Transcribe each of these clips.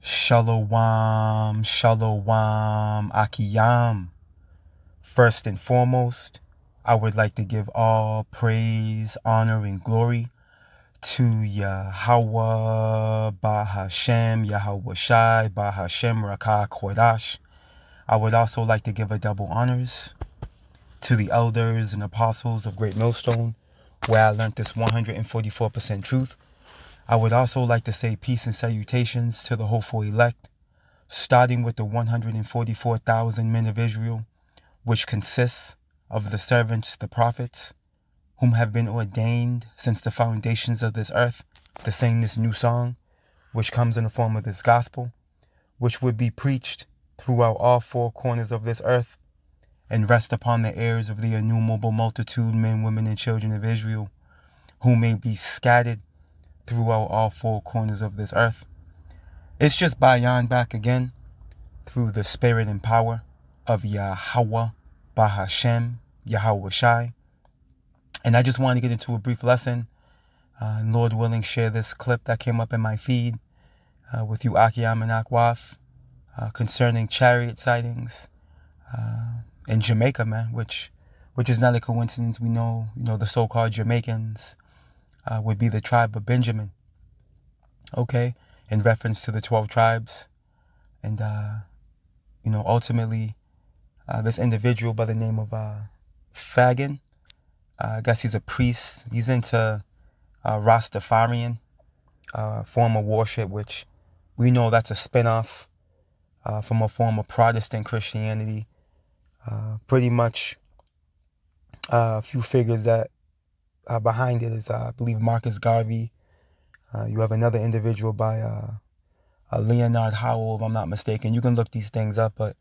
Shalom, shalom, akiyam. First and foremost, I would like to give all praise, honor, and glory to Yahweh, Bahashem, Yahweh Shai, Bahashem, Rakah, Kodash. I would also like to give a double honors to the elders and apostles of Great Millstone, where I learned this 144% truth. I would also like to say peace and salutations to the hopeful elect, starting with the 144,000 men of Israel, which consists of the servants, the prophets, whom have been ordained since the foundations of this earth to sing this new song, which comes in the form of this gospel, which would be preached throughout all four corners of this earth and rest upon the ears of the innumerable multitude, men, women, and children of Israel, who may be scattered throughout all four corners of this earth. It's just Bayan back again through the spirit and power of Yahweh, Bahashem, Yahweh Shai. And I just want to get into a brief lesson, and Lord willing, share this clip that came up in my feed with you, Akiyam and Akwaf, concerning chariot sightings in Jamaica, man, which is not a coincidence. We know, the so-called Jamaicans would be the tribe of Benjamin, okay, in reference to the 12 tribes. And, ultimately, this individual by the name of Fagin, I guess he's a priest. He's into Rastafarian form of worship, which we know that's a spin-off from a form of Protestant Christianity. Pretty much a few figures that behind it is, I believe, Marcus Garvey. You have another individual by Leonard Howell, if I'm not mistaken. You can look these things up, but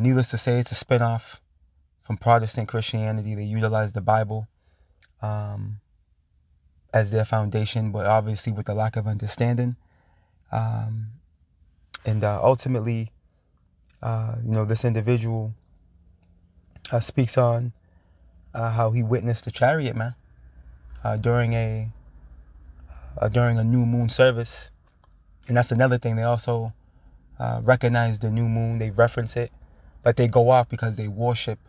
needless to say, it's a spin-off from Protestant Christianity. They utilize the Bible as their foundation, but obviously with a lack of understanding. And ultimately, this individual speaks on how he witnessed a chariot, man, during a new moon service. And that's another thing. They also recognize the new moon. They reference it, but they go off because they worship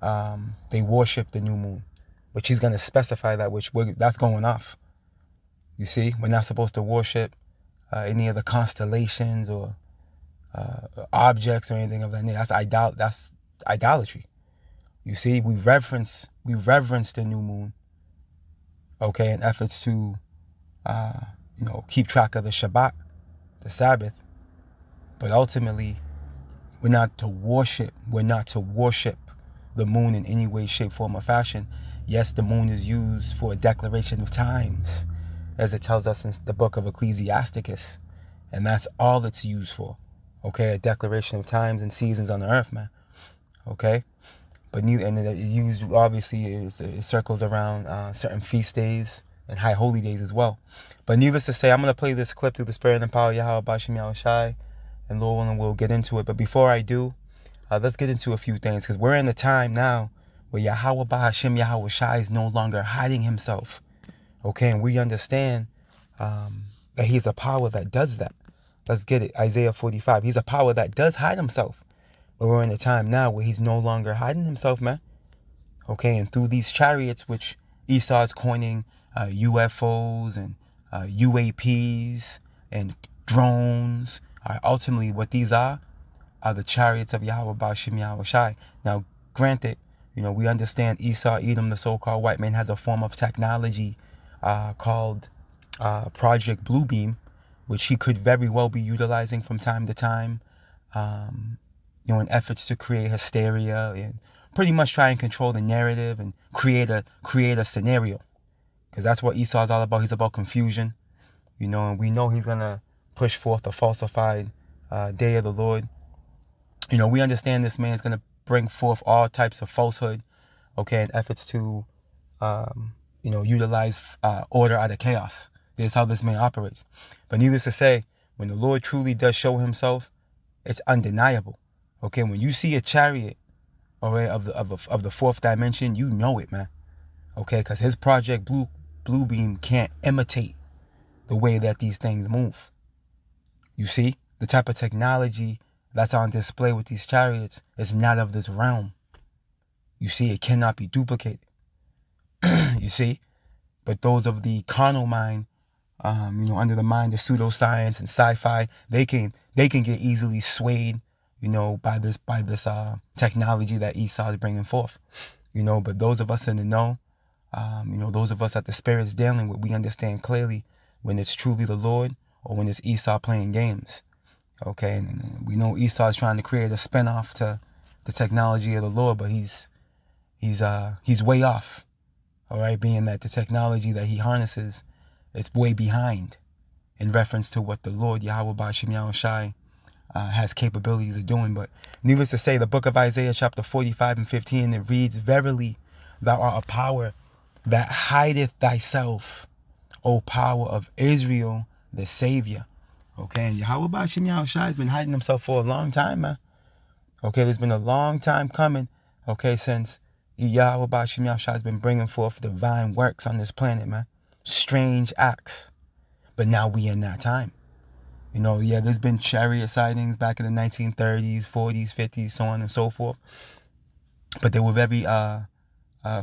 the new moon, which he's going to specify that, that's going off. You see, we're not supposed to worship any of the constellations or objects or anything of that nature. That's idolatry. You see, we reverence the new moon, okay, in efforts to keep track of the Shabbat, the Sabbath. But ultimately, we're not to worship the moon in any way, shape, form, or fashion. Yes, the moon is used for a declaration of times, as it tells us in the book of Ecclesiasticus. And that's all it's used for. Okay, a declaration of times and seasons on the earth, man. Okay? But it used, obviously, it circles around certain feast days and high holy days as well. But needless to say, I'm going to play this clip through the spirit and power of Yahweh Bashem Yahweh Shai, and Lord willing, we'll get into it. But before I do, let's get into a few things, because we're in a time now where Yahweh Bahashem Yahweh Shai is no longer hiding himself. Okay, and we understand that he's a power that does that. Let's get it. Isaiah 45. He's a power that does hide himself. But we're in a time now where he's no longer hiding himself, man. Okay, and through these chariots, which Esau is coining UFOs and UAPs and drones, ultimately what these are the chariots of Yahweh Bashem Yahweh Shai. Now, granted, we understand Esau, Edom, the so-called white man, has a form of technology called Project Bluebeam, which he could very well be utilizing from time to time, in efforts to create hysteria and pretty much try and control the narrative and create a scenario, because that's what Esau is all about. He's about confusion, and we know he's gonna push forth a falsified day of the Lord. We understand this man is gonna bring forth all types of falsehood, okay, in efforts to utilize order out of chaos. That's how this man operates. But needless to say, when the Lord truly does show himself, it's undeniable. Okay, when you see a chariot, alright, of the fourth dimension, you know it, man. Okay, because his Project Bluebeam can't imitate the way that these things move. You see? The type of technology that's on display with these chariots is not of this realm. You see, it cannot be duplicated. You see? But those of the carnal mind, under the mind of pseudoscience and sci-fi, they can get easily swayed, by this technology that Esau is bringing forth. But those of us in the know, those of us that the Spirit's dealing with, we understand clearly when it's truly the Lord or when it's Esau playing games. Okay, and we know Esau is trying to create a spinoff to the technology of the Lord, but he's way off. All right, being that the technology that he harnesses, it's way behind in reference to what the Lord Yahweh Ba'ashem Yahushai has capabilities of doing. But needless to say, the book of Isaiah chapter 45 and 15, it reads, "Verily, thou art a power that hideth thyself, O power of Israel, the Savior." Okay, and Yahweh Ba'ashem Yahushai has been hiding himself for a long time, man. Okay, there's been a long time coming, okay, since Yahweh Ba'ashem Yahushai has been bringing forth divine works on this planet, man. Strange acts. But now we in that time. There's been chariot sightings back in the 1930s, 40s, 50s, so on and so forth. But they were very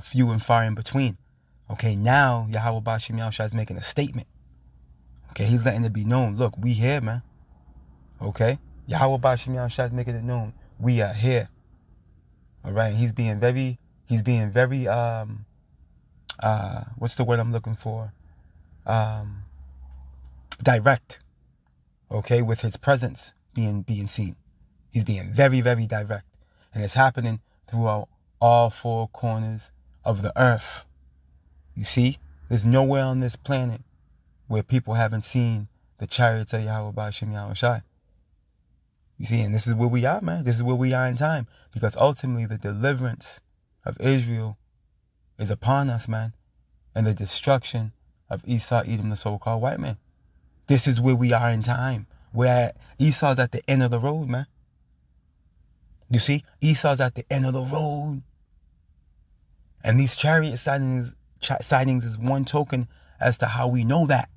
few and far in between. Okay, now Yahweh Ba'ashem Yahushai is making a statement. Okay, he's letting it be known. Look, we here, man. Okay, Yahweh Ba'ashem Yahushai is making it known. We are here. All right, he's being very, what's the word I'm looking for? Direct. Okay, with his presence being seen. He's being very, very direct. And it's happening throughout all four corners of the earth. You see, there's nowhere on this planet where people haven't seen the chariots of Yahweh Ba'ashem Yahushai. You see, and this is where we are, man. This is where we are in time. Because ultimately the deliverance of Israel is upon us, man. And the destruction of Esau, Edom, the so-called white man. This is where we are in time. Where Esau's at the end of the road, man. You see, Esau's at the end of the road. And these chariot sightings is one token as to how we know that.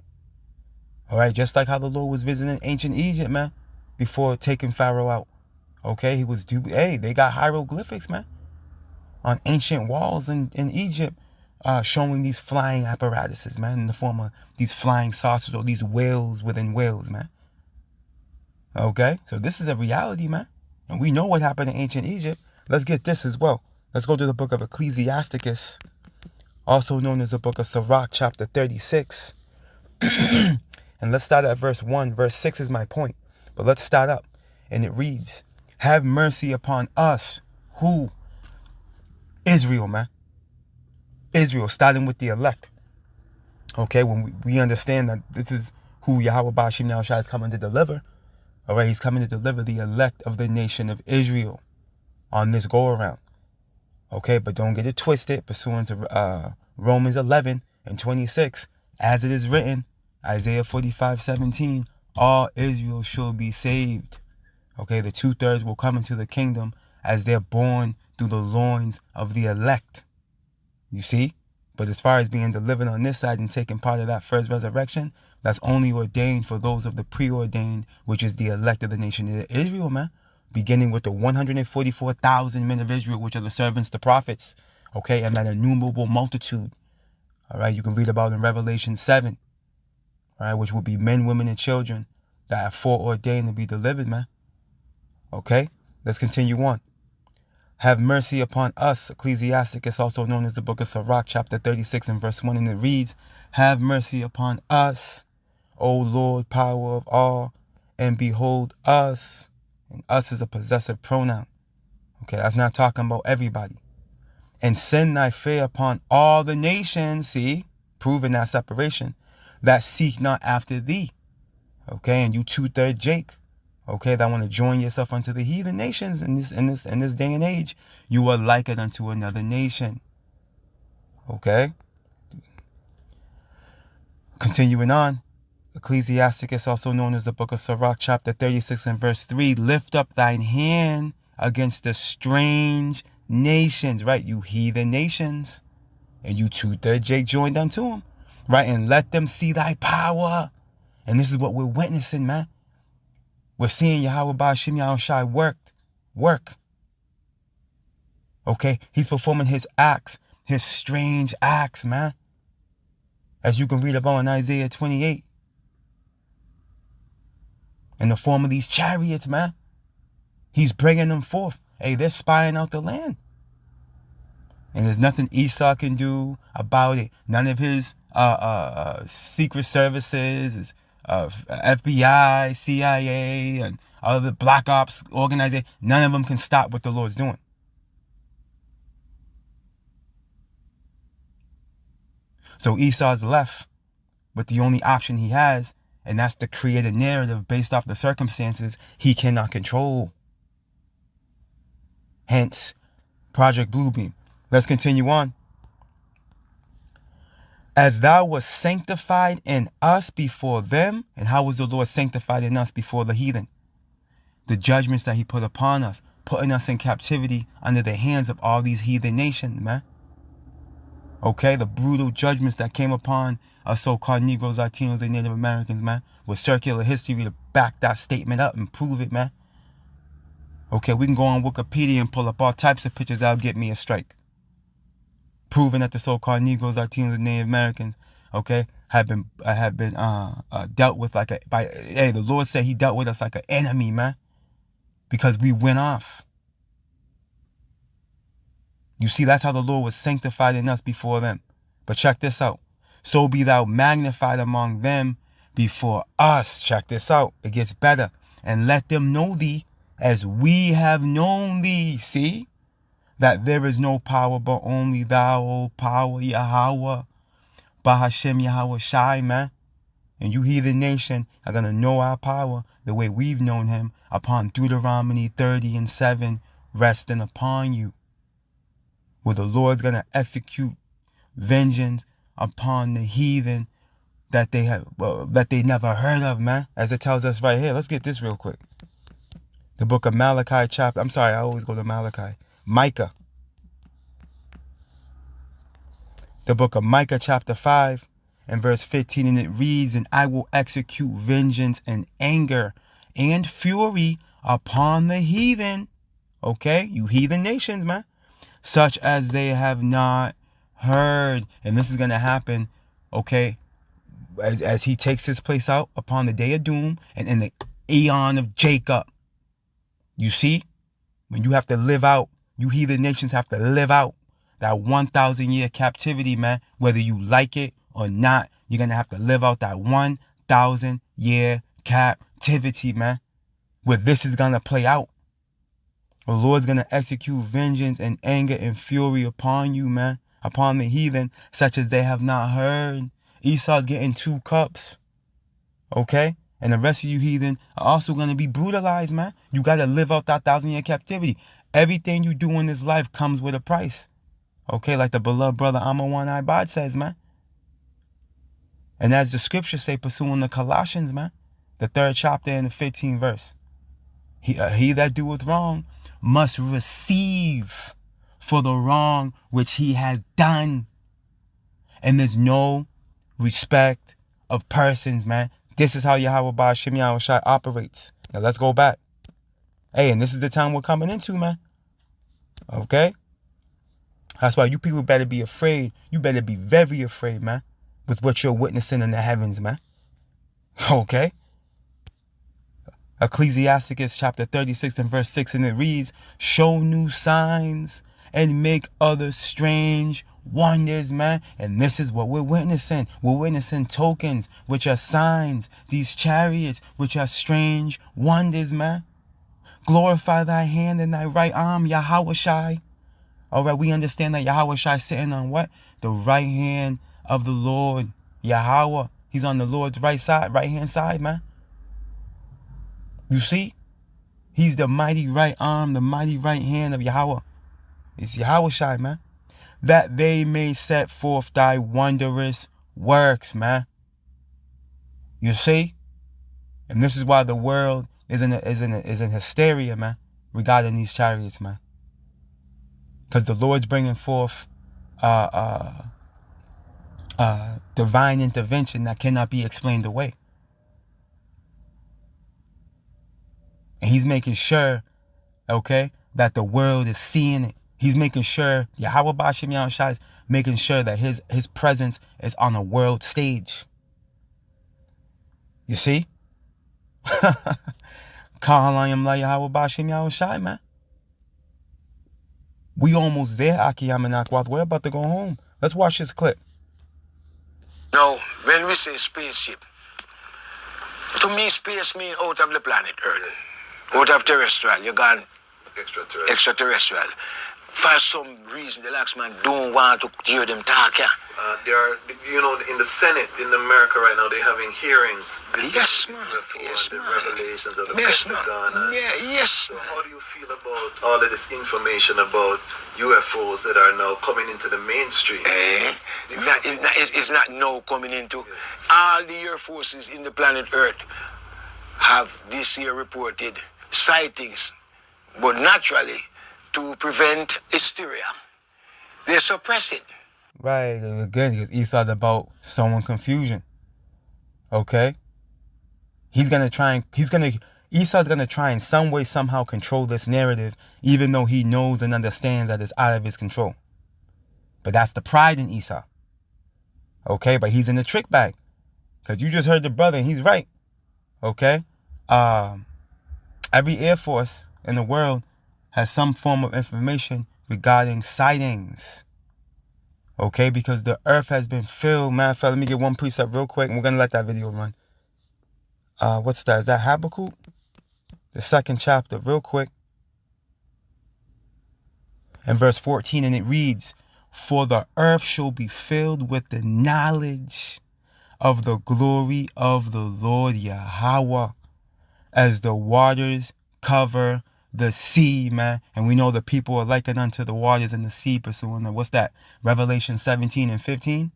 All right, just like how the Lord was visiting ancient Egypt, man, before taking Pharaoh out. Okay, they got hieroglyphics, man, on ancient walls in Egypt, showing these flying apparatuses, man, in the form of these flying saucers or these whales within whales, man. Okay, so this is a reality, man. And we know what happened in ancient Egypt. Let's get this as well. Let's go to the book of Ecclesiasticus, also known as the book of Sirach, chapter 36. And let's start at verse 1. Verse 6 is my point. But let's start up. And it reads, "Have mercy upon us." Who? Israel, man. Israel, starting with the elect. Okay, when we understand that this is who Yahweh Ba'ashem Yahushai is coming to deliver. All right, he's coming to deliver the elect of the nation of Israel on this go-around. Okay, but don't get it twisted. Pursuant to Romans 11 and 26, as it is written, Isaiah 45:17, all Israel shall be saved. Okay, the 2/3 will come into the kingdom as they're born through the loins of the elect. You see? But as far as being delivered on this side and taking part of that first resurrection, that's only ordained for those of the preordained, which is the elect of the nation of Israel, man. Beginning with the 144,000 men of Israel, which are the servants, the prophets. Okay, and that innumerable multitude. All right, you can read about in Revelation 7. All right, which will be men, women, and children that are foreordained to be delivered, man. Okay, let's continue on. Have mercy upon us. Ecclesiasticus, also known as the book of Sirach, chapter 36 and verse 1. And it reads, "Have mercy upon us, O Lord, power of all, and behold us." And us is a possessive pronoun. Okay, that's not talking about everybody. "And send thy fear upon all the nations," see, proving that separation, "that seek not after thee." Okay, and you 2/3 Jake, okay, that want to join yourself unto the heathen nations in this day and age, you are likened unto another nation. Okay, continuing on, Ecclesiasticus, also known as the book of Sirach, chapter 36 and verse 3, "Lift up thine hand against the strange nations," right, you heathen nations, and you 2/3 Jake joined unto them, right, "and let them see thy power." And this is what we're witnessing, man. We're seeing Yahweh Ba'Shem Yahushai work. Okay? He's performing his acts, his strange acts, man. As you can read about in Isaiah 28. In the form of these chariots, man. He's bringing them forth. Hey, they're spying out the land. And there's nothing Esau can do about it. None of his secret services, his, FBI, CIA, and other black ops organizations, none of them can stop what the Lord's doing. So Esau's left with the only option he has, and that's to create a narrative based off the circumstances he cannot control. Hence, Project Bluebeam. Let's continue on. As thou wast sanctified in us before them. And how was the Lord sanctified in us before the heathen? The judgments that he put upon us, putting us in captivity under the hands of all these heathen nations, man. Okay, the brutal judgments that came upon us so-called Negroes, Latinos, and Native Americans, man. With circular history to back that statement up and prove it, man. Okay, we can go on Wikipedia and pull up all types of pictures that'll get me a strike. Proving that the so-called Negroes, Latinos, and Native Americans, okay, have been dealt with like the Lord said he dealt with us like an enemy, man, because we went off. You see, that's how the Lord was sanctified in us before them. But check this out. So be thou magnified among them before us. Check this out. It gets better. And let them know thee as we have known thee. See? That there is no power but only thou, O power, Yahweh, Ba'Hashem Yahushai, man. And you heathen nation are going to know our power the way we've known him upon Deuteronomy 30:7 resting upon you. Where the Lord's going to execute vengeance upon the heathen that they never heard of, man. As it tells us right here. Let's get this real quick. The book of Malachi chapter. I'm sorry, I always go to Malachi. Micah. The book of Micah chapter 5 and verse 15. And it reads, and I will execute vengeance and anger and fury upon the heathen. Okay, you heathen nations, man. Such as they have not heard. And this is going to happen, okay, as he takes his place out upon the day of doom and in the eon of Jacob. You see, when you have to live out, you heathen nations have to live out that 1,000-year captivity, man. Whether you like it or not, you're going to have to live out that 1,000-year captivity, man. Where this is going to play out. The Lord's going to execute vengeance and anger and fury upon you, man. Upon the heathen, such as they have not heard. Esau's getting 2 cups. Okay? And the rest of you heathen are also going to be brutalized, man. You got to live out that 1,000-year captivity. Everything you do in this life comes with a price. Okay? Like the beloved brother One Ibad says, man. And as the scriptures say, pursuing the Colossians, man. The 3rd chapter and the 15th verse. He that doeth wrong must receive for the wrong which he had done. And there's no respect of persons, man. This is how Yahweh Ba'Shem Yahushai operates. Now let's go back. Hey, and this is the time we're coming into, man. Okay? That's why you people better be afraid. You better be very afraid, man. With what you're witnessing in the heavens, man. Okay? Ecclesiasticus chapter 36 and verse 6, and it reads, show new signs and make other strange wonders, man. And this is what we're witnessing. We're witnessing tokens, which are signs. These chariots, which are strange wonders, man. Glorify thy hand and thy right arm, Yahushai. All right, we understand that Yahushai sitting on what? The right hand of the Lord, Yahweh. He's on the Lord's right hand side, man. You see? He's the mighty right arm, the mighty right hand of Yahweh. It's Yahushai, man. That they may set forth thy wondrous works, man. You see? And this is why the world is in hysteria, man, regarding these chariots, man. Because the Lord's bringing forth divine intervention that cannot be explained away. And he's making sure, okay, that the world is seeing it. He's making sure, Yahweh Bashim Yahushua is making sure that his presence is on a world stage. You see? Kahalayim la Yahweh Bashim Yahushua, man. We almost there, Akiyam and Akwath. We're about to go home. Let's watch this clip. Now, when we say spaceship, to me, space means out of the planet Earth. Out of terrestrial. You're gone extraterrestrial. For some reason, the Laxman don't want to hear them talk, yeah. They are, you know, in the Senate in America right now, they're having hearings. Yes, man. Yes, the revelations of the Pentagon. Yes. So how do you feel about all of this information about UFOs that are now coming into the mainstream? It's not now coming into. All the air forces in the planet Earth have this year reported sightings, but naturally, to prevent hysteria, they suppress it. Right, again, because Esau's about sowing confusion. Okay? Esau's gonna try in some way, somehow control this narrative, even though he knows and understands that it's out of his control. But that's the pride in Esau. Okay, but he's in the trick bag. Because you just heard the brother, and he's right. Okay? Every Air Force in the world has some form of information regarding sightings. Okay, because the earth has been filled. Matter of fact, let me get one precept real quick, and we're going to let that video run. What's that? Is that Habakkuk? The 2nd chapter, real quick. And verse 14, and it reads, "For the earth shall be filled with the knowledge of the glory of the Lord Yahweh, as the waters cover the sea," man. And we know the people are likened unto the waters in the sea, pursuing the, what's that? Revelation 17 and 15.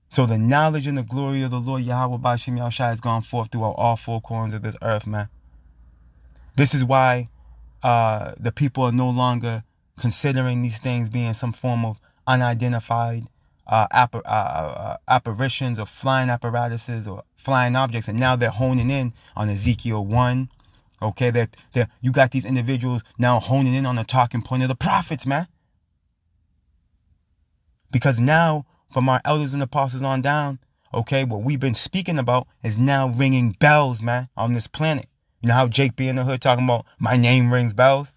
So the knowledge and the glory of the Lord Yahweh Bashim Yahushua has gone forth throughout all 4 corners of this earth, man. This is why the people are no longer considering these things being some form of unidentified apparitions or flying apparatuses or flying objects. And now they're honing in on Ezekiel 1. Okay, that you got these individuals now honing in on the talking point of the prophets, man. Because now, from our elders and apostles on down, okay, what we've been speaking about is now ringing bells, man, on this planet. You know how Jake be in the hood talking about, my name rings bells?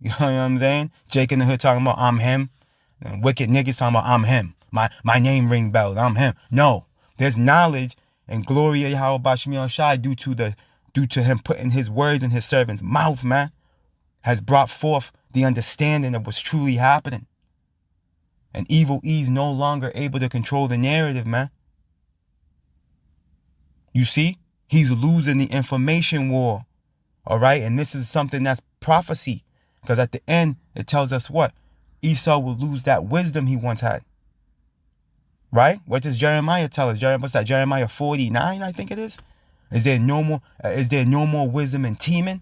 You know what I'm saying? Jake in the hood talking about, I'm him. And wicked niggas talking about, I'm him. My name ring bells, I'm him. No, there's knowledge and glory of Yahweh Bashim Yahushua due to him putting his words in his servant's mouth, man, has brought forth the understanding of what's truly happening. And evil E's no longer able to control the narrative, man. You see? He's losing the information war. All right? And this is something that's prophecy. Because at the end, it tells us what? Esau will lose that wisdom he once had. Right? What does Jeremiah tell us? What's that? Jeremiah 49, I think it is. Is there no more wisdom in Teman?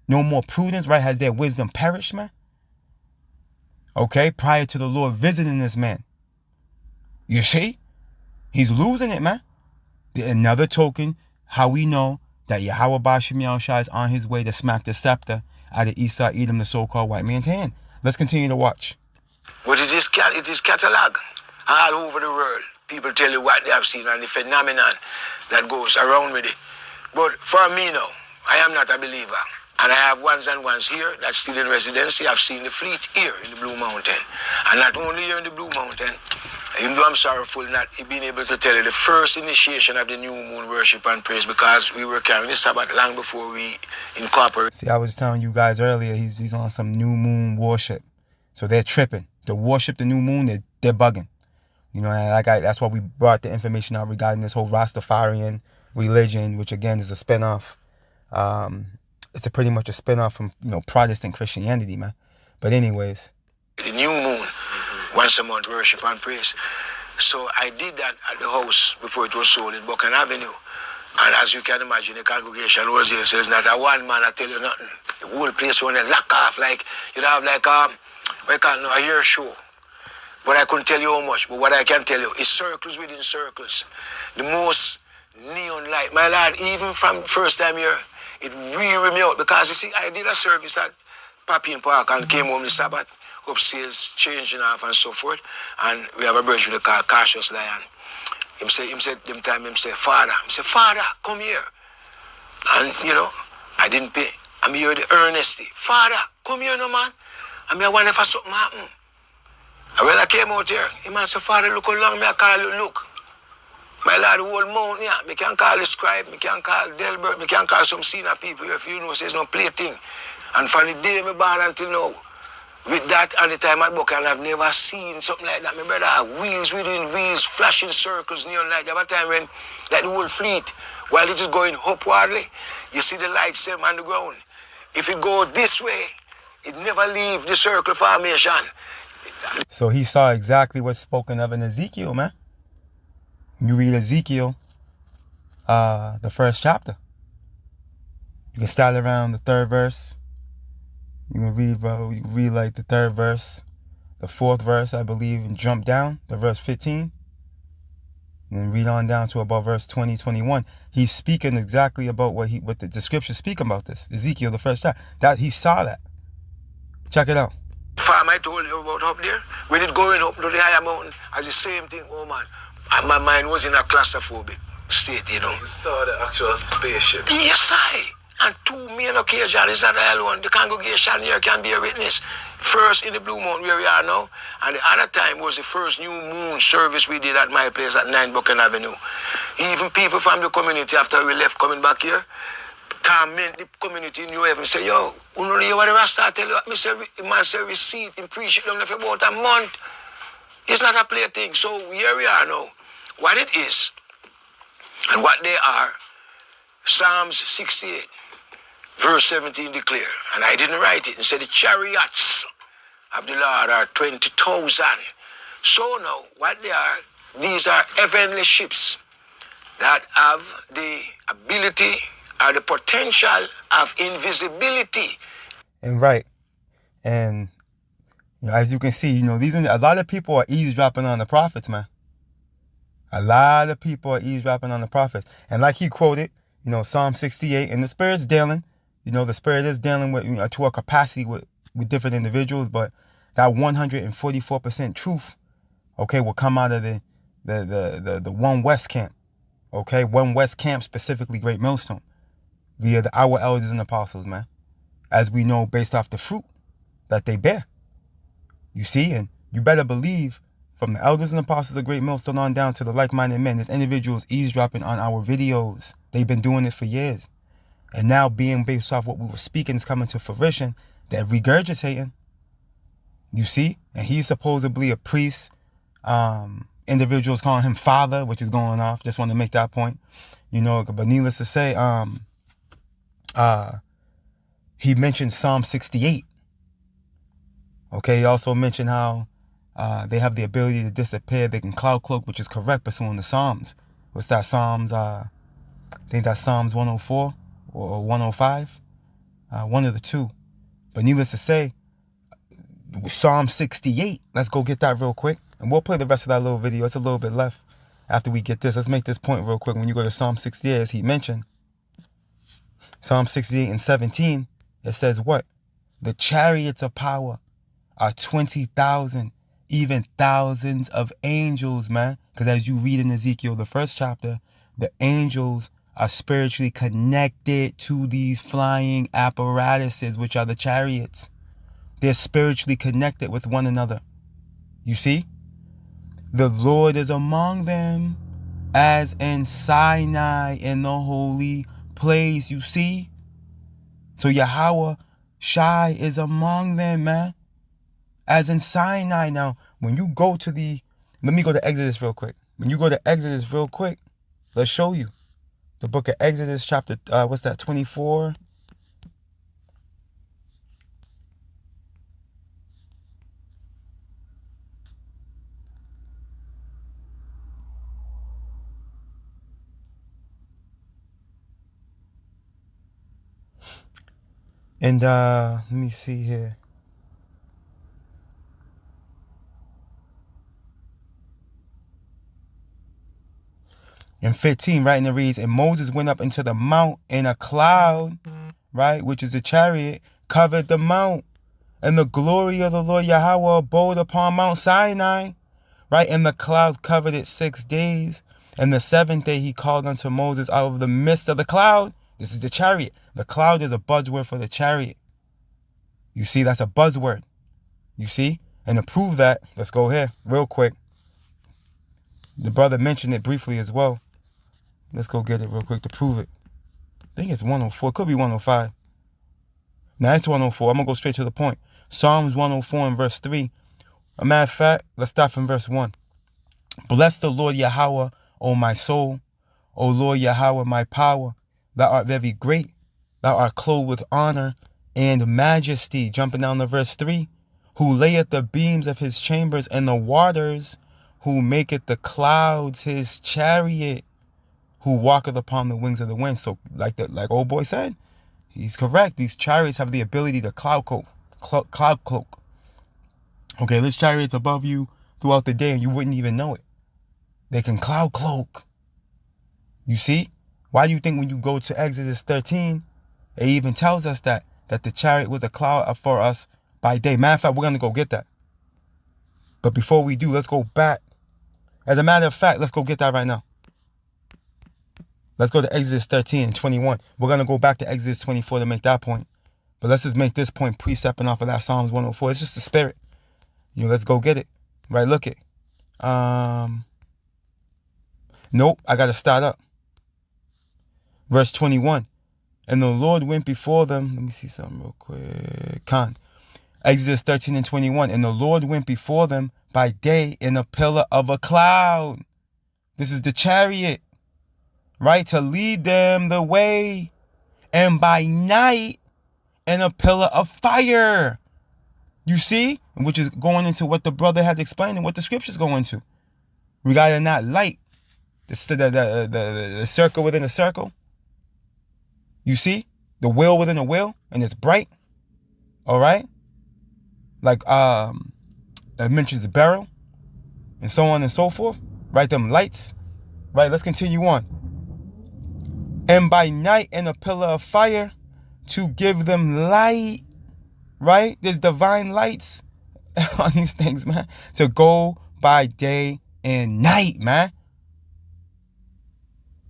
No more prudence, right? Has their wisdom perished, man? Okay, prior to the Lord visiting this man. You see? He's losing it, man. Another token, how we know that Yahweh Bashim Yahushua is on his way to smack the scepter out of Esau, Edom, the so-called white man's hand. Let's continue to watch. But it is catalog all over the world. People tell you what they have seen and the phenomenon that goes around with it. But for me now, I am not a believer. And I have ones and ones here that's still in residency. I've seen the fleet here in the Blue Mountain. And not only here in the Blue Mountain, even though I'm sorrowful not being able to tell you the first initiation of the new moon worship and praise, because we were carrying the Sabbath long before we incorporated. See, I was telling you guys earlier, he's on some new moon worship. So they're tripping. To worship the new moon, they're bugging. You know, that's why we brought the information out regarding this whole Rastafarian religion, which again is a spinoff. It's pretty much a spinoff from, Protestant Christianity, man. But anyways. The new moon, once a month, worship and praise. So I did that at the house before it was sold in Buchan Avenue. And as you can imagine, the congregation was there, so it's not a one man, I tell you nothing. The whole place was lock off, like, you'd have like, a year show. But I couldn't tell you how much. But what I can tell you is circles within circles. The most neon light. My lad, even from first time here, it weary me out because you see, I did a service at Papine Park and came home the Sabbath, upstairs, changing off and so forth. And we have a brother with called Cautious Lion. Him said, them time, Father, come here. And, I didn't pay. I'm here the earnesty. Father, come here, no man. I wonder if something happen. And when I came out here, he man said, Father, look how long me I call you, look. My lord, the whole mount, yeah. Me can call the scribe, me can call Delbert, me can call some senior people if you know, says no plaything. And from the day me born until now, with that and the time at Buchan, I've never seen something like that. My brother, wheels within wheels, flashing circles, neon light. There was a time when that whole fleet, while it is going upwardly, you see the lights them on the ground. If it goes this way, it never leaves the circle formation. So he saw exactly what's spoken of in Ezekiel, man. You read Ezekiel, the first chapter. You can start around the 3rd verse. You can read, bro. You can read like the 3rd verse, the 4th verse, I believe, and jump down to verse 15. And read on down to about verse 20, 21. He's speaking exactly about what the scriptures speak about this. Ezekiel, the first chapter. That he saw that. Check it out. Farm I told you about up there, when it going up to the higher mountain, as the same thing, oh man. And my mind was in a claustrophobic state, You saw the actual spaceship. Yes, And 2 main occasions, it's not alone. The congregation here can be a witness. First in the Blue Mountain where we are now, and the other time was the first new moon service we did at my place at 9 Buchan Avenue. Even people from the community after we left coming back here, torment the community in New Haven. Say, yo, you know what the Rasta tell you? Man say we see it and preach it long for about a month. It's not a play thing. So here we are now. What it is and what they are, Psalms 68. Verse 17 declare, and I didn't write it, and said the chariots of the Lord are 20,000. So now, what they are, these are heavenly ships that have the ability or the potential of invisibility. And right. And as you can see, these a lot of people are eavesdropping on the prophets, man. A lot of people are eavesdropping on the prophets. And like he quoted, Psalm 68, and the Spirit's dealing. The Spirit is dealing with to a capacity with different individuals, but that 144% truth, okay, will come out of the One West camp, okay, One West camp, specifically Great Millstone, via our elders and apostles, man, as we know based off the fruit that they bear. You see, and you better believe from the elders and apostles of Great Millstone on down to the like-minded men, there's individuals eavesdropping on our videos. They've been doing this for years. And now being based off what we were speaking is coming to fruition, they're regurgitating. You see? And he's supposedly a priest. Individuals calling him father, which is going off. Just want to make that point. But needless to say, he mentioned Psalm 68. Okay, he also mentioned how they have the ability to disappear. They can cloud cloak, which is correct pursuing the Psalms. What's that? Psalms, I think that's Psalms 104 or 105. One of the two. But needless to say, Psalm 68. Let's go get that real quick. And we'll play the rest of that little video. It's a little bit left after we get this. Let's make this point real quick. When you go to Psalm 68, as he mentioned, Psalm 68 and 17, it says what? The chariots of power are 20,000, even thousands of angels, man. Because as you read in Ezekiel, the first chapter, the angels are spiritually connected to these flying apparatuses, which are the chariots. They're spiritually connected with one another. You see? The Lord is among them as in Sinai in the holy place. You see? So Yahweh Shai is among them, man. As in Sinai. Now, when you go to let me go to Exodus real quick. When you go to Exodus real quick, let's show you. The book of Exodus, chapter, 24? And let me see here. In 15, right, and it reads, and Moses went up into the mount in a cloud, right, which is a chariot, covered the mount. And the glory of the Lord Yahweh abode upon Mount Sinai, right, and the cloud covered it 6 days. And the 7th day he called unto Moses out of the midst of the cloud. This is the chariot. The cloud is a buzzword for the chariot. You see, that's a buzzword. You see? And to prove that, let's go here real quick. The brother mentioned it briefly as well. Let's go get it real quick to prove it. I think it's 104. It could be 105. Now it's 104. I'm going to go straight to the point. Psalms 104 and verse 3. A matter of fact, let's start from verse 1. Bless the Lord Yahweh, O my soul. O Lord Yahweh, my power. Thou art very great. Thou art clothed with honor and majesty. Jumping down to verse 3. Who layeth the beams of his chambers and the waters, who maketh the clouds his chariot, who walketh upon the wings of the wind. So like old boy said, he's correct. These chariots have the ability to cloud cloak. Okay, this chariot's above you throughout the day and you wouldn't even know it. They can cloud cloak. You see? Why do you think when you go to Exodus 13, it even tells us that the chariot was a cloud for us by day? Matter of fact, we're going to go get that. But before we do, let's go back. As a matter of fact, let's go get that right now. Let's go to Exodus 13 and 21. We're going to go back to Exodus 24 to make that point. But let's just make this point precepting off of that Psalms 104. It's just the spirit. Let's go get it. Right, look it. Nope, I got to start up. Verse 21. And the Lord went before them. Let me see something real quick. Exodus 13 and 21. And the Lord went before them by day in a pillar of a cloud. This is the chariot, right? To lead them the way. And by night in a pillar of fire. You see? Which is going into what the brother had explained and what the scriptures go into. Regarding that light. The circle within a circle. You see? The wheel within a wheel. And it's bright. All right? Like it mentions a barrel. And so on and so forth. Right? Them lights. Right? Let's continue on. And by night in a pillar of fire to give them light. Right? There's divine lights on these things, man. To go by day and night, man.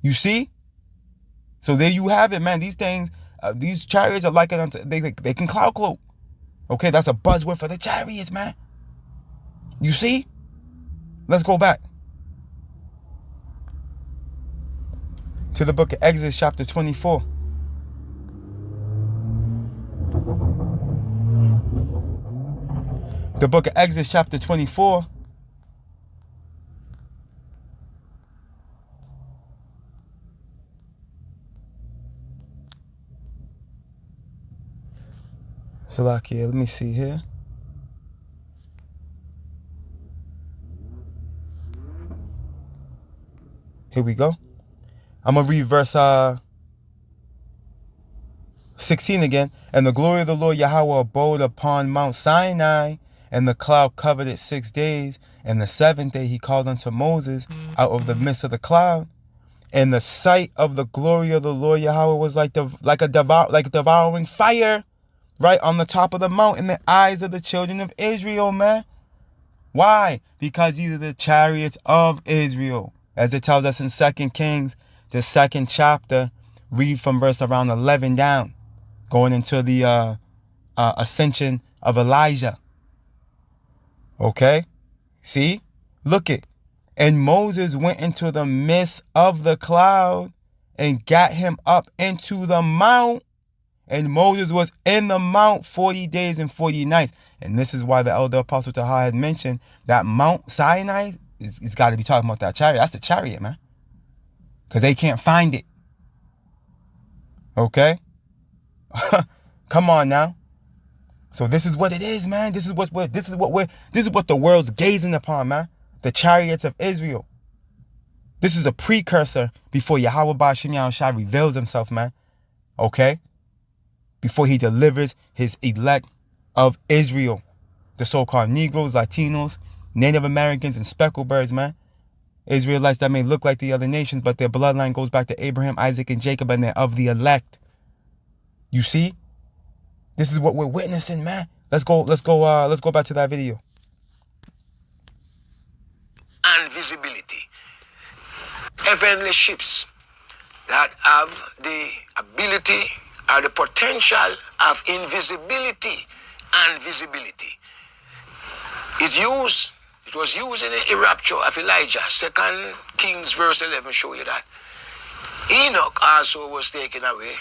You see? So there you have it, man. These things, these chariots are like they can cloud cloak. Okay, that's a buzzword for the chariots, man. You see? Let's go back to the book of Exodus chapter 24. The book of Exodus chapter 24. Salakia, let me see here. Here we go. I'm going to read verse 16 again. And the glory of the Lord Yahweh abode upon Mount Sinai, and the cloud covered it 6 days. And the 7th day he called unto Moses out of the midst of the cloud. And the sight of the glory of the Lord Yahweh was like devouring fire, right on the top of the mount in the eyes of the children of Israel, man. Why? Because these are the chariots of Israel. As it tells us in 2 Kings, the 2nd chapter, read from verse around 11 down, going into the ascension of Elijah. Okay? See? Look it. And Moses went into the midst of the cloud and got him up into the mount. And Moses was in the mount 40 days and 40 nights. And this is why the elder apostle Taha had mentioned that Mount Sinai it's got to be talking about that chariot. That's the chariot, man. Because they can't find it. Okay? Come on now. So this is what it is, man. This is what the world's gazing upon, man. The chariots of Israel. This is a precursor before Yahweh Ba'ashem Yahushua reveals himself, man. Okay? Before he delivers his elect of Israel. The so-called Negroes, Latinos, Native Americans, and speckled birds, man. Israelites that may look like the other nations, but their bloodline goes back to Abraham, Isaac, and Jacob, and they're of the elect. You see? This is what we're witnessing, man. Let's go back to that video. And visibility. Heavenly ships that have the ability or the potential of invisibility and visibility. It was used in the rapture of Elijah. 2 Kings verse 11 show you that. Enoch also was taken away.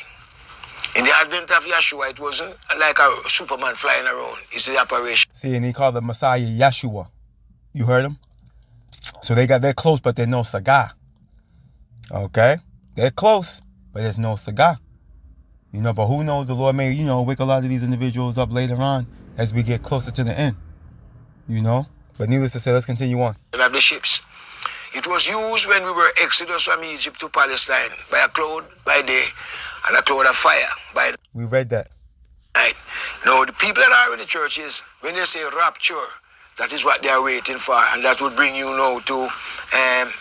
In the advent of Yeshua, it wasn't like a Superman flying around. It's the apparition. See, and he called the Messiah Yeshua. You heard him? So they're close, but they're no cigar. Okay? They're close, but there's no cigar. You know, but who knows? The Lord may, wake a lot of these individuals up later on as we get closer to the end. You know? But needless to say, let's continue on. Of the ships. It was used when we were exodus from Egypt to Palestine by a cloud by day and a cloud of fire by night. We read that. Now, the people that are in the churches, when they say rapture, that is what they are waiting for. And that would bring you now to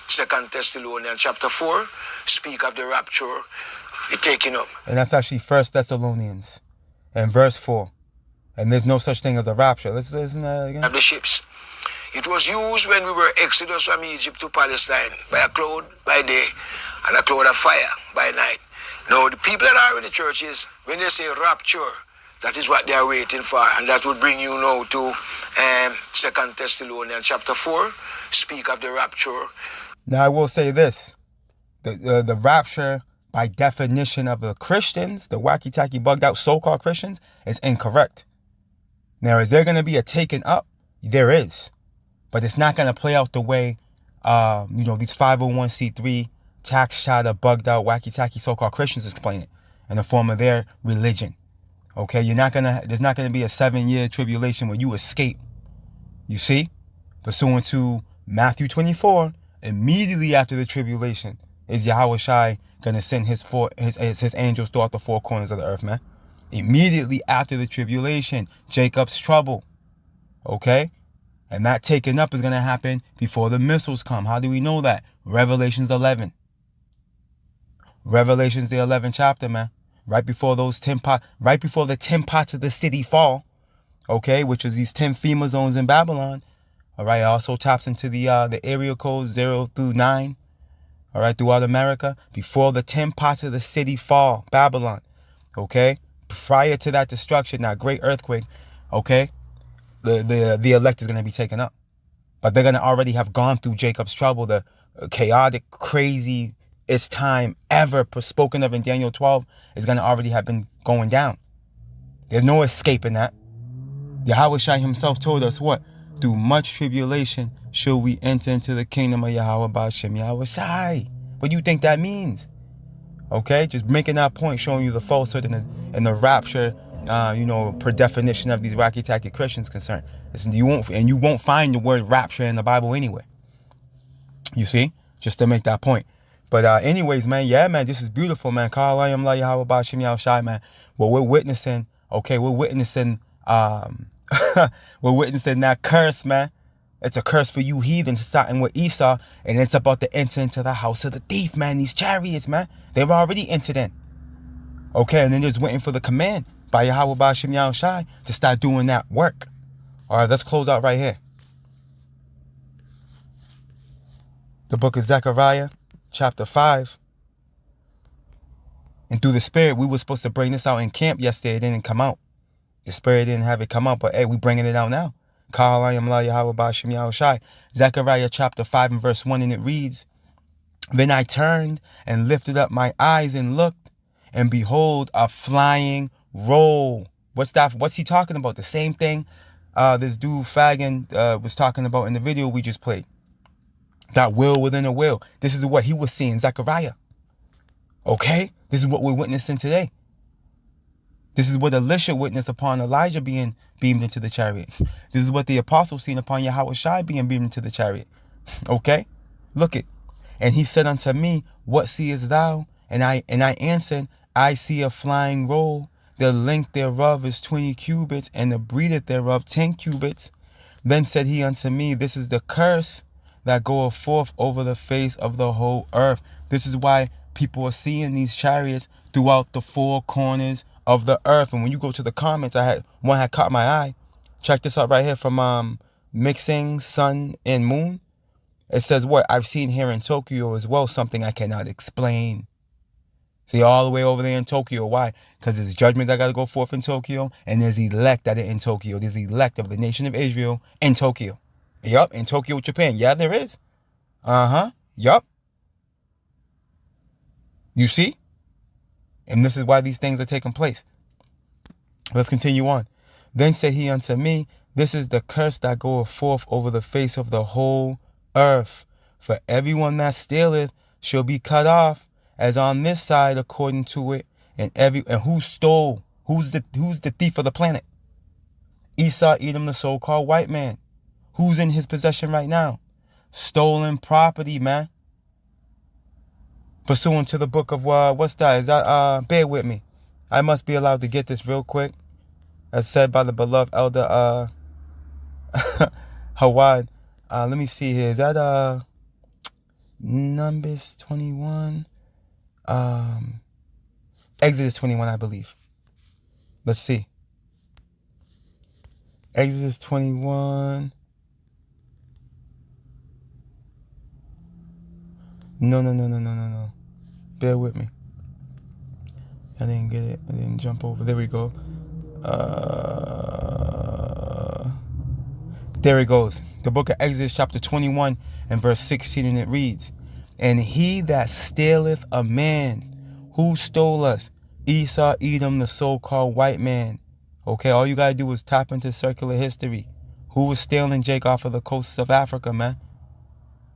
2 Thessalonians chapter 4. Speak of the rapture, the taking up. And that's actually 1 Thessalonians and verse 4. And there's no such thing as a rapture. Let's listen to that again. Of the ships. It was used when we were exodus from Egypt to Palestine by a cloud by day and a cloud of fire by night. Now, the people that are in the churches, when they say rapture, that is what they are waiting for. And that would bring you now to 2 Thessalonians chapter 4. Speak of the rapture. Now, I will say this. The rapture, by definition of the Christians, the wacky-tacky, bugged-out so-called Christians, is incorrect. Now, is there going to be a taken up? There is. But it's not going to play out the way, these 501c3 tax-chatter, bugged-out, wacky-tacky so-called Christians explain it in the form of their religion. Okay, there's not going to be a 7-year tribulation where you escape. You see? Pursuant to Matthew 24, immediately after the tribulation, is Yahushua going to send his angels throughout the four corners of the earth, man. Immediately after the tribulation, Jacob's trouble. Okay? And that taking up is going to happen before the missiles come. How do we know that? Revelations 11. Revelations the 11th chapter, man. Right before the 10 pots of the city fall. Okay, which is these 10 FEMA zones in Babylon. All right, it also taps into the area codes 0 through 9. All right, throughout America. Before the 10 pots of the city fall, Babylon. Okay, prior to that destruction, that great earthquake. Okay, the elect is going to be taken up. But they're going to already have gone through Jacob's trouble, the chaotic, crazy, its time ever spoken of in Daniel 12 is going to already have been going down. There's no escaping that. Yahushua himself told us what? Through much tribulation shall we enter into the kingdom of Yahweh Ba'Shem Yahushua. What do you think that means? Okay, just making that point, showing you the falsehood and the rapture, per definition of these wacky-tacky Christians concerned. Listen, you won't find the word rapture in the Bible anywhere. You see? Just to make that point. But anyways, man, yeah, man, this is beautiful, man. Man. What we're witnessing, okay, we're witnessing that curse, man. It's a curse for you heathens, starting with Esau, and it's about to enter into the house of the thief, man. These chariots, man, they've already entered in. Okay, and then just waiting for the command by Yahweh Ba'Shem Yahushai to start doing that work. All right, let's close out right here. The book of Zechariah, chapter 5. And through the Spirit, we were supposed to bring this out in camp yesterday. It didn't come out. The Spirit didn't have it come out, but hey, we bringing it out now. Zechariah chapter 5 and verse 1, and it reads, Then I turned and lifted up my eyes and looked, and behold, a flying roll. What's that? What's he talking about? The same thing this dude Fagan was talking about in the video we just played. That will within a will. This is what he was seeing, Zechariah. Okay? This is what we're witnessing today. This is what Elisha witnessed upon Elijah being beamed into the chariot. This is what the apostles seen upon Yahushua being beamed into the chariot. Okay? Look it. And he said unto me, What seest thou? And I answered, I see a flying roll. The length thereof is 20 cubits, and the breadth thereof 10 cubits. Then said he unto me, This is the curse that goeth forth over the face of the whole earth. This is why people are seeing these chariots throughout the four corners of the earth. And when you go to the comments, one had caught my eye. Check this out right here from Mixing Sun and Moon. It says what? I've seen here in Tokyo as well, something I cannot explain. See, all the way over there in Tokyo. Why? Because there's judgment that got to go forth in Tokyo, and there's elect that are in Tokyo. There's elect of the nation of Israel in Tokyo. Yup, in Tokyo, Japan. Yeah, there is. Yup. You see? And this is why these things are taking place. Let's continue on. Then said he unto me, this is the curse that goeth forth over the face of the whole earth. For everyone that stealeth shall be cut off, as on this side according to it. And who stole? Who's the thief of the planet? Esau, Edom, the so-called white man. Who's in his possession right now? Stolen property, man. Pursuant to the book of what's that? Is that bear with me. I must be allowed to get this real quick. As said by the beloved elder Hawad. Let me see here. Is that Numbers 21? Exodus 21, I believe. Let's see. Exodus 21. No. Bear with me. I didn't get it. I didn't jump over. There we go. There it goes. The book of Exodus chapter 21 and verse 16, and it reads, and he that stealeth a man, who stole us? Esau, Edom, the so-called white man. Okay, all you gotta do is tap into circular history. Who was stealing Jake off of the coasts of Africa, man?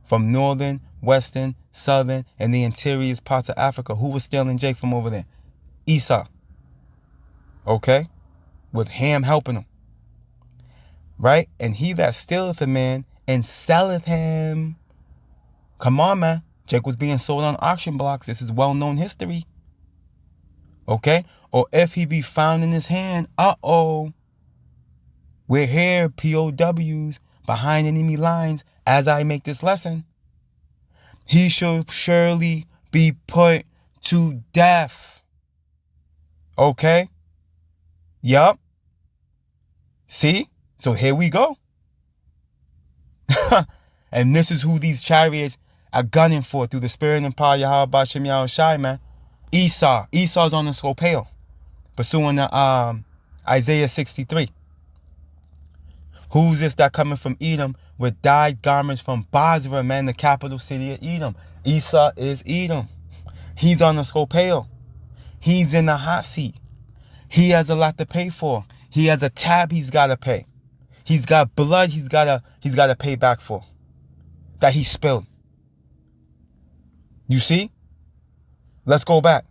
From northern, western, southern, and the interior parts of Africa. Who was stealing Jake from over there? Esau. Okay? With Ham helping him. Right? And he that stealeth a man and selleth him. Come on, man. Jake was being sold on auction blocks. This is well-known history. Okay? Or if he be found in his hand, we're here, POWs, behind enemy lines, as I make this lesson. He shall surely be put to death. Okay? Yup. See? So here we go. And this is who these chariots are gunning for through the spirit and power of Yahweh Bashem Shai, man. Esau. Esau's on the scopeo. Pursuing the Isaiah 63. Who's this that coming from Edom with dyed garments from Basra, man, the capital city of Edom? Esau is Edom. He's on the scopeo. He's in the hot seat. He has a lot to pay for. He has a tab he's got to pay. He's got blood he's got to pay back for. That he spilled. You see? Let's go back.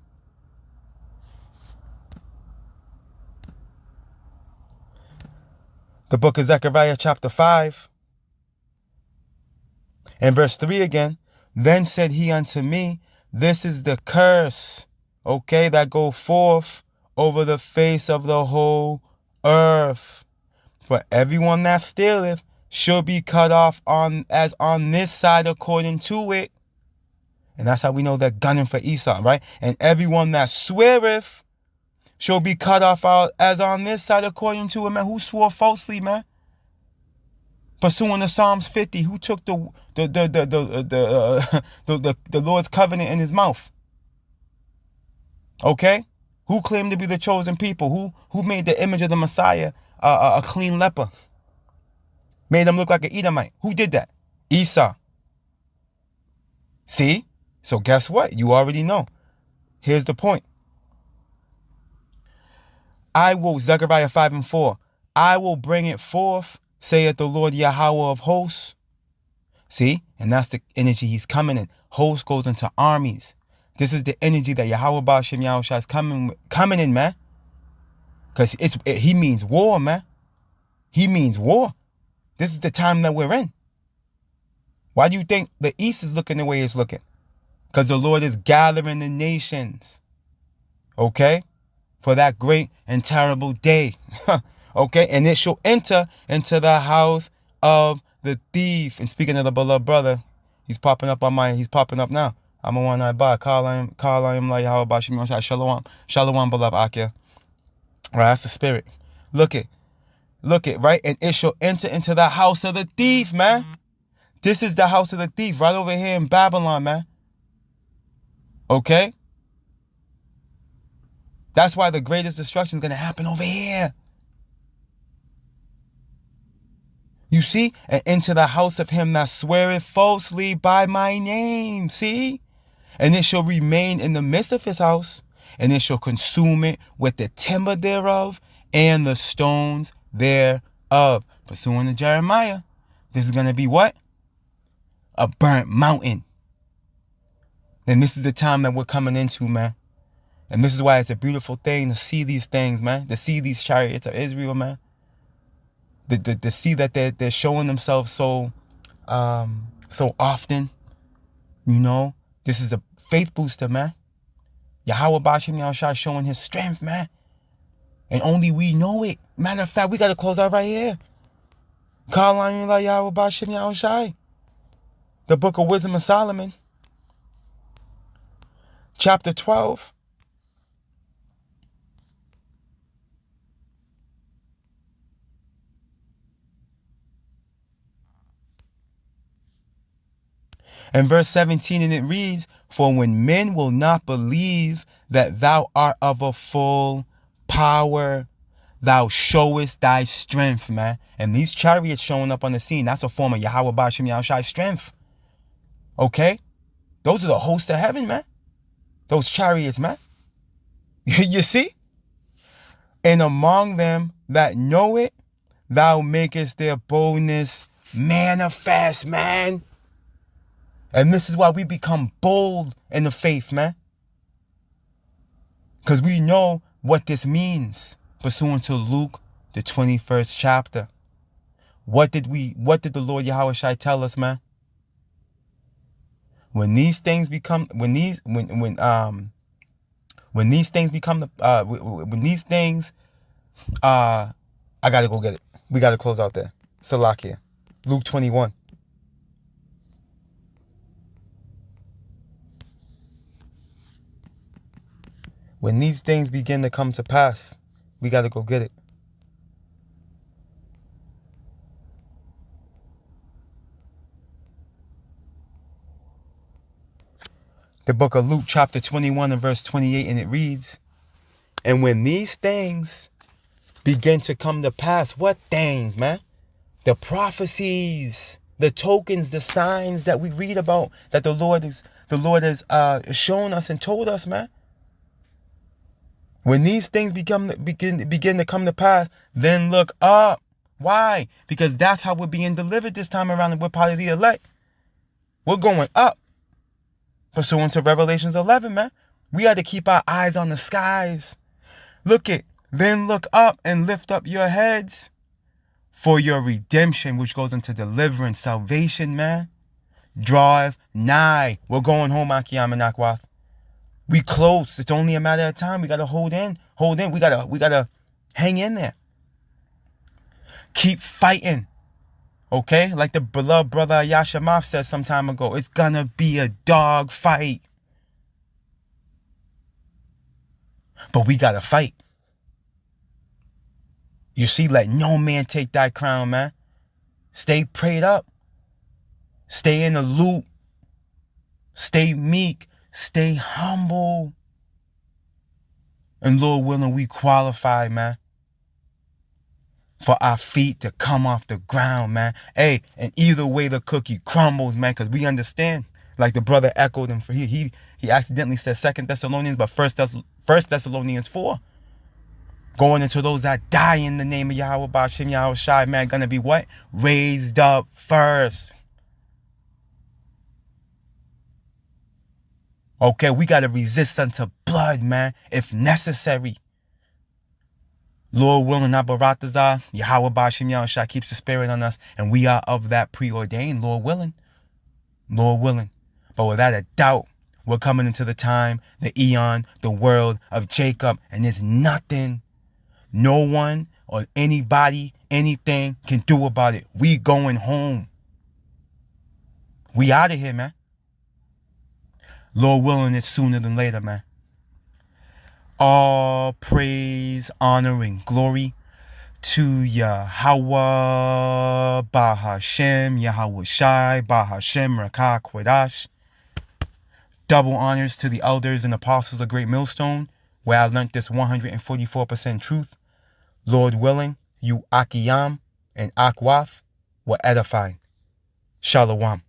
The book of Zechariah chapter 5 and verse 3 again. Then said he unto me, this is the curse, okay, that go forth over the face of the whole earth. For everyone that stealeth shall be cut off on this side according to it. And that's how we know they're gunning for Esau, right? And everyone that sweareth shall be cut off as on this side according to it, man. Who swore falsely, man? Pursuing the Psalms 50, who took the Lord's covenant in his mouth? Okay? Who claimed to be the chosen people? Who made the image of the Messiah a clean leper? Made him look like an Edomite. Who did that? Esau. See? So guess what? You already know. Here's the point. I will, Zechariah 5 and 4, I will bring it forth, saith the Lord Yahweh of hosts. See? And that's the energy he's coming in. Host goes into armies. This is the energy that Yahweh Bashem Yahushua is coming in, man. Because he means war, man. He means war. This is the time that we're in. Why do you think the East is looking the way it's looking? Because the Lord is gathering the nations. Okay? For that great and terrible day. Okay? And it shall enter into the house of the thief. And speaking of the beloved brother, he's popping up now. I'm a one night by call him like how about Shalom. Shalom, beloved Akia. Right, that's the spirit. Look it, right? And it shall enter into the house of the thief, man. This is the house of the thief right over here in Babylon, man. Okay? That's why the greatest destruction is going to happen over here. You see? And into the house of him that sweareth falsely by my name. See? And it shall remain in the midst of his house, and it shall consume it with the timber thereof and the stones thereof. Pursuant to Jeremiah, this is going to be what? A burnt mountain. And this is the time that we're coming into, man. And this is why it's a beautiful thing to see these things, man. To see these chariots of Israel, man. To see that they're showing themselves so often. You know, this is a faith booster, man. Yahweh Bashim Yahushua showing his strength, man. And only we know it. Matter of fact, we got to close out right here. Call on you like Yahweh Bashim Yahushua. The Book of Wisdom of Solomon. Chapter 12. And verse 17, and it reads, for when men will not believe that thou art of a full power, thou showest thy strength, man. And these chariots showing up on the scene, that's a form of Yahweh Bashim Yahushua's strength. Okay? Those are the hosts of heaven, man. Those chariots, man. You see? And among them that know it, thou makest their boldness manifest, man. And this is why we become bold in the faith, man. Because we know what this means. Pursuant to Luke, the 21st chapter. What did the Lord Yahweh Shai tell us, man? When these things become when these things I gotta go get it. We gotta close out there. Salakia. Luke 21. When these things begin to come to pass, we got to go get it. The book of Luke, chapter 21 and verse 28, and it reads, and when these things begin to come to pass, what things, man? The prophecies, the tokens, the signs that we read about, that the Lord has shown us and told us, man. When these things begin to come to pass, then look up. Why? Because that's how we're being delivered this time around, and we're part of the elect. We're going up. Pursuant to Revelations 11, man. We got to keep our eyes on the skies. Look it. Then look up and lift up your heads for your redemption, which goes into deliverance, salvation, man. Draweth nigh. We're going home, Akiyam and Akwath. We close. It's only a matter of time. We got to hold in. We got to hang in there. Keep fighting. Okay? Like the beloved brother Yashamaf said some time ago, it's going to be a dog fight. But we got to fight. You see, let no man take thy crown, man. Stay prayed up. Stay in the loop. Stay meek. Stay humble. And Lord willing, we qualify, man, for our feet to come off the ground, man. Hey, and either way the cookie crumbles, man, because we understand. Like the brother echoed him. He accidentally said 2 Thessalonians, but 1 Thessalonians 4. Going into those that die in the name of Yahweh Bashim Yahweh Shai, man, gonna be what? Raised up first. Okay, we got to resist unto blood, man, if necessary. Lord willing, Abaratazah, Yahweh Bashim Yahushua keeps the spirit on us, and we are of that preordained, Lord willing. Lord willing. But without a doubt, we're coming into the time, the eon, the world of Jacob, and there's nothing, no one, or anybody anything can do about it. We going home. We out of here, man. Lord willing, it's sooner than later, man. All praise, honor, and glory to Yahweh, Bahashem, Yahweh Shai, Bahashem, Rakah, Kwadash. Double honors to the elders and apostles of Great Millstone, where I learned this 144% truth. Lord willing, you Akiyam and Akwaf will edify. Shalom.